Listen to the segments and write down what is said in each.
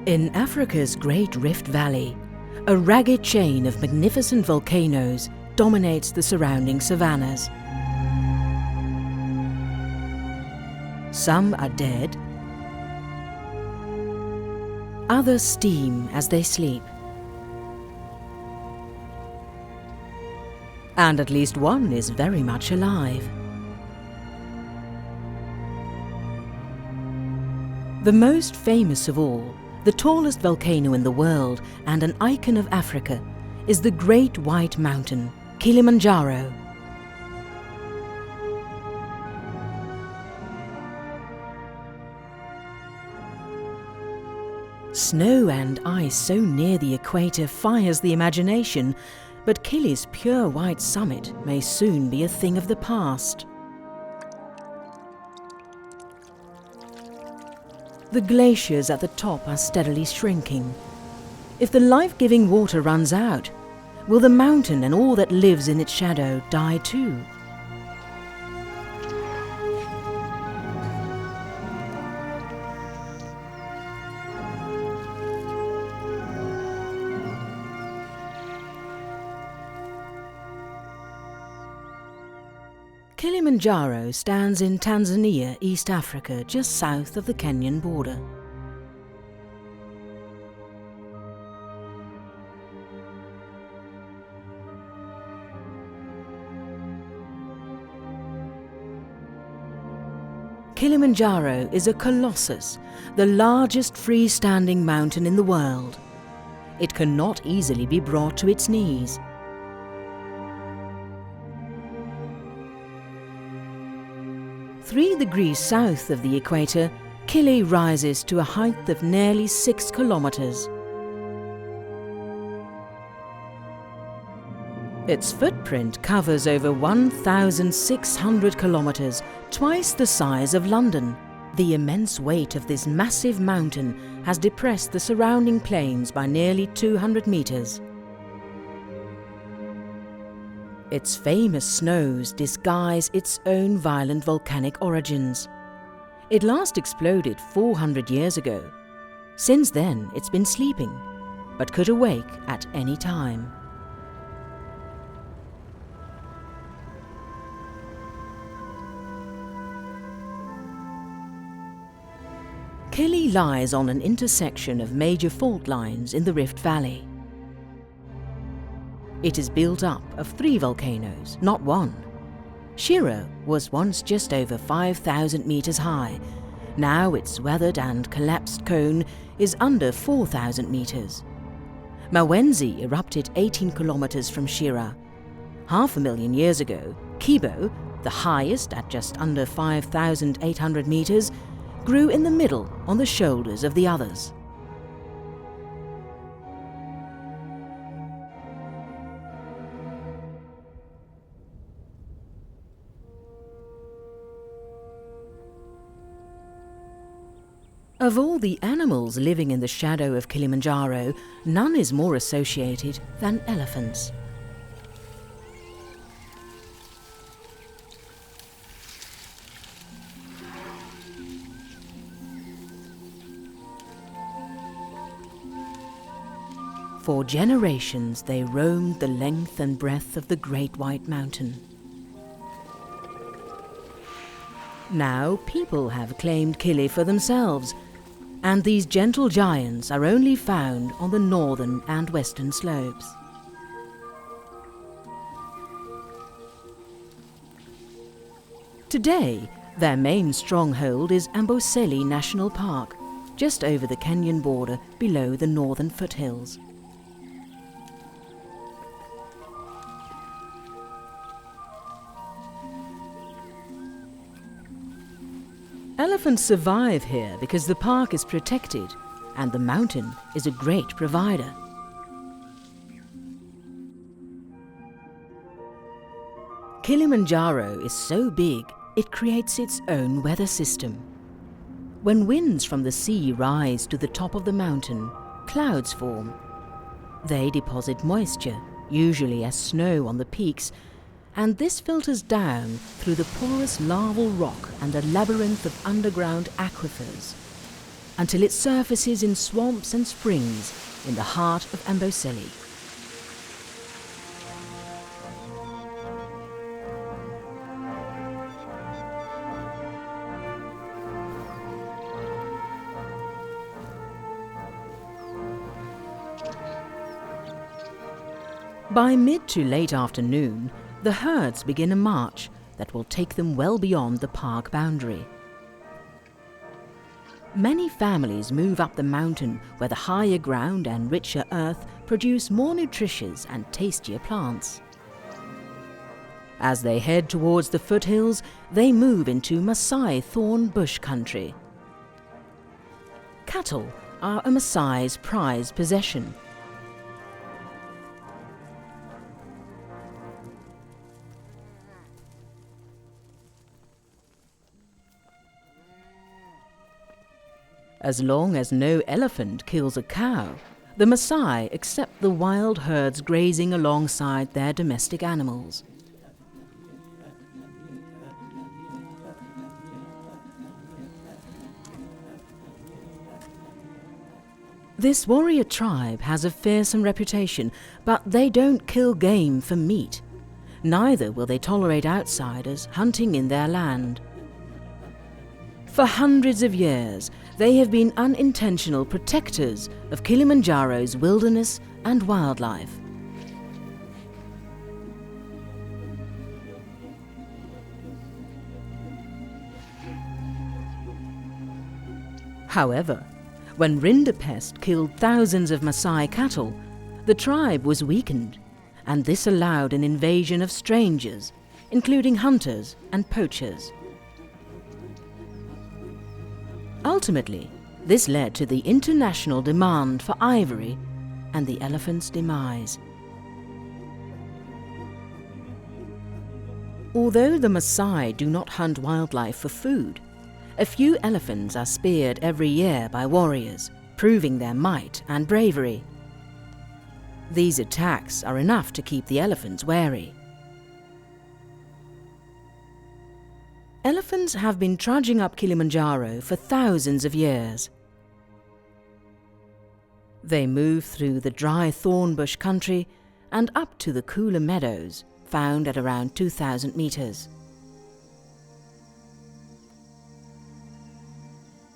In Africa's Great Rift Valley, a ragged chain of magnificent volcanoes dominates the surrounding savannas. Some are dead, others steam as they sleep, and at least one is very much alive. The most famous of all, the tallest volcano in the world and an icon of Africa, is the Great White Mountain, Kilimanjaro. Snow and ice so near the equator fires the imagination, but Kili's pure white summit may soon be a thing of the past. The glaciers at the top are steadily shrinking. If the life-giving water runs out, will the mountain and all that lives in its shadow die too? Kilimanjaro stands in Tanzania, East Africa, just south of the Kenyan border. Kilimanjaro is a colossus, the largest freestanding mountain in the world. It cannot easily be brought to its knees. Three degrees south of the equator, Kili rises to a height of nearly 6 kilometers. Its footprint covers over 1,600 kilometers, twice the size of London. The immense weight of this massive mountain has depressed the surrounding plains by nearly 200 meters. Its famous snows disguise its own violent volcanic origins. It last exploded 400 years ago. Since then, it's been sleeping, but could awake at any time. Kili lies on an intersection of major fault lines in the Rift Valley. It is built up of 3 volcanoes, not one. Shira was once just over 5,000 meters high. Now its weathered and collapsed cone is under 4,000 meters. Mawenzi erupted 18 kilometers from Shira. 500,000 years ago, Kibo, the highest at just under 5,800 meters, grew in the middle on the shoulders of the others. Of all the animals living in the shadow of Kilimanjaro, none is more associated than elephants. For generations they roamed the length and breadth of the Great White Mountain. Now people have claimed Kili for themselves, and these gentle giants are only found on the northern and western slopes. Today, their main stronghold is Amboseli National Park, just over the Kenyan border below the northern foothills. Elephants survive here because the park is protected and the mountain is a great provider. Kilimanjaro is so big it creates its own weather system. When winds from the sea rise to the top of the mountain, clouds form. They deposit moisture, usually as snow on the peaks, and this filters down through the porous larval rock and a labyrinth of underground aquifers. until it surfaces in swamps and springs in the heart of Amboseli. By mid to late afternoon, the herds begin a march that will take them well beyond the park boundary. Many families move up the mountain where the higher ground and richer earth produce more nutritious and tastier plants. As they head towards the foothills, they move into Maasai thorn bush country. Cattle are a Maasai's prized possession. As long as no elephant kills a cow, the Maasai accept the wild herds grazing alongside their domestic animals. This warrior tribe has a fearsome reputation, but they don't kill game for meat. Neither will they tolerate outsiders hunting in their land. For hundreds of years, they have been unintentional protectors of Kilimanjaro's wilderness and wildlife. However, when rinderpest killed thousands of Maasai cattle, the tribe was weakened, and this allowed an invasion of strangers, including hunters and poachers. Ultimately, this led to the international demand for ivory and the elephant's demise. Although the Maasai do not hunt wildlife for food, a few elephants are speared every year by warriors, proving their might and bravery. These attacks are enough to keep the elephants wary. Elephants have been trudging up Kilimanjaro for thousands of years. They move through the dry thornbush country and up to the cooler meadows, found at around 2,000 meters.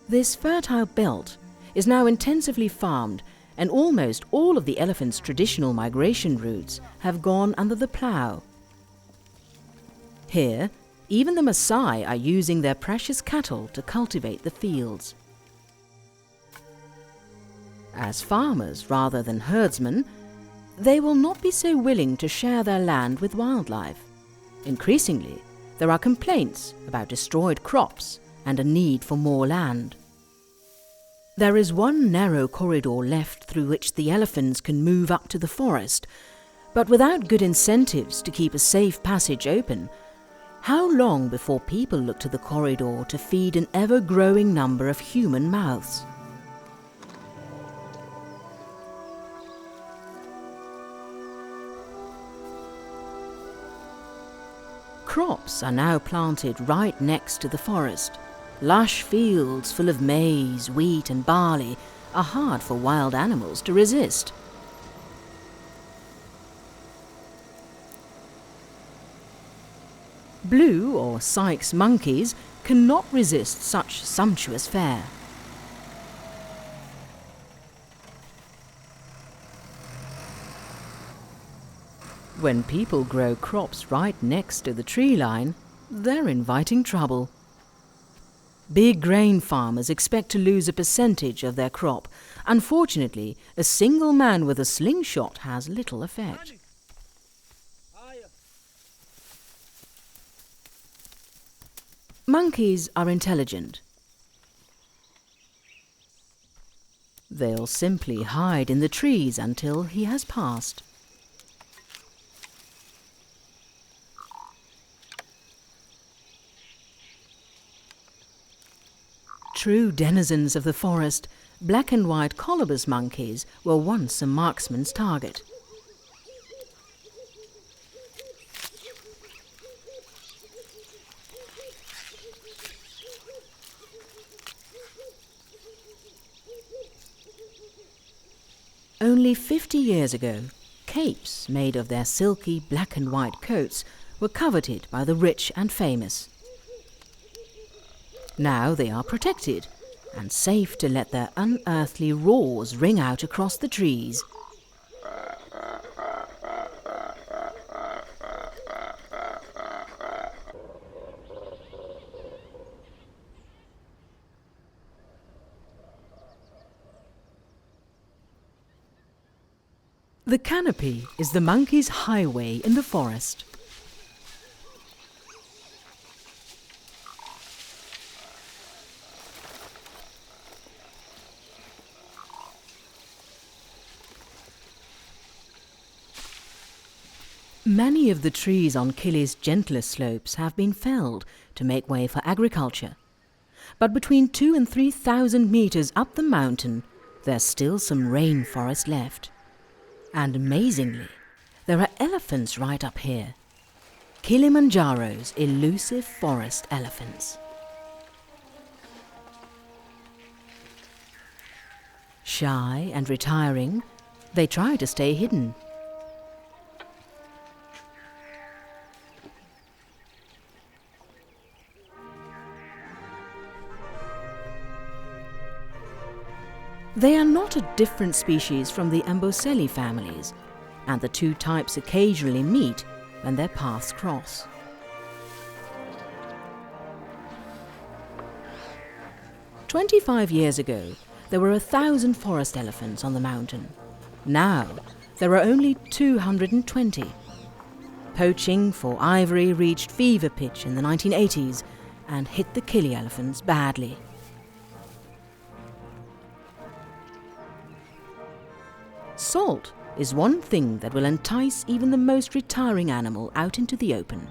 This fertile belt is now intensively farmed, and almost all of the elephant's traditional migration routes have gone under the plough. Here, even the Maasai are using their precious cattle to cultivate the fields. As farmers rather than herdsmen, they will not be so willing to share their land with wildlife. Increasingly, there are complaints about destroyed crops and a need for more land. There is one narrow corridor left through which the elephants can move up to the forest, but without good incentives to keep a safe passage open, how long before people look to the corridor to feed an ever-growing number of human mouths? Crops are now planted right next to the forest. Lush fields full of maize, wheat and barley are hard for wild animals to resist. Blue or Sykes monkeys cannot resist such sumptuous fare. When people grow crops right next to the tree line, they're inviting trouble. Big grain farmers expect to lose a percentage of their crop. Unfortunately, a single man with a slingshot has little effect. Monkeys are intelligent. They'll simply hide in the trees until he has passed. True denizens of the forest, black and white colobus monkeys were once a marksman's target. Only 50 years ago, capes made of their silky black and white coats were coveted by the rich and famous. Now they are protected and safe to let their unearthly roars ring out across the trees. The canopy is the monkey's highway in the forest. Many of the trees on Kili's gentler slopes have been felled to make way for agriculture. But between 2,000 and 3,000 meters up the mountain, there's still some rainforest left. And amazingly, there are elephants right up here. Kilimanjaro's elusive forest elephants. Shy and retiring, they try to stay hidden. They are not a different species from the Amboseli families, and the two types occasionally meet when their paths cross. "25 years ago, there were 1,000 forest elephants on the mountain. Now, there are only 220. Poaching for ivory reached fever pitch in the 1980s and hit the Kili elephants badly. Salt is one thing that will entice even the most retiring animal out into the open.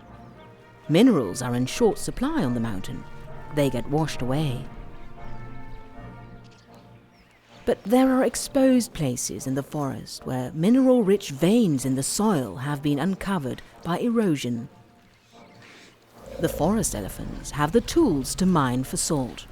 Minerals are in short supply on the mountain. They get washed away. But there are exposed places in the forest where mineral-rich veins in the soil have been uncovered by erosion. The forest elephants have the tools to mine for salt.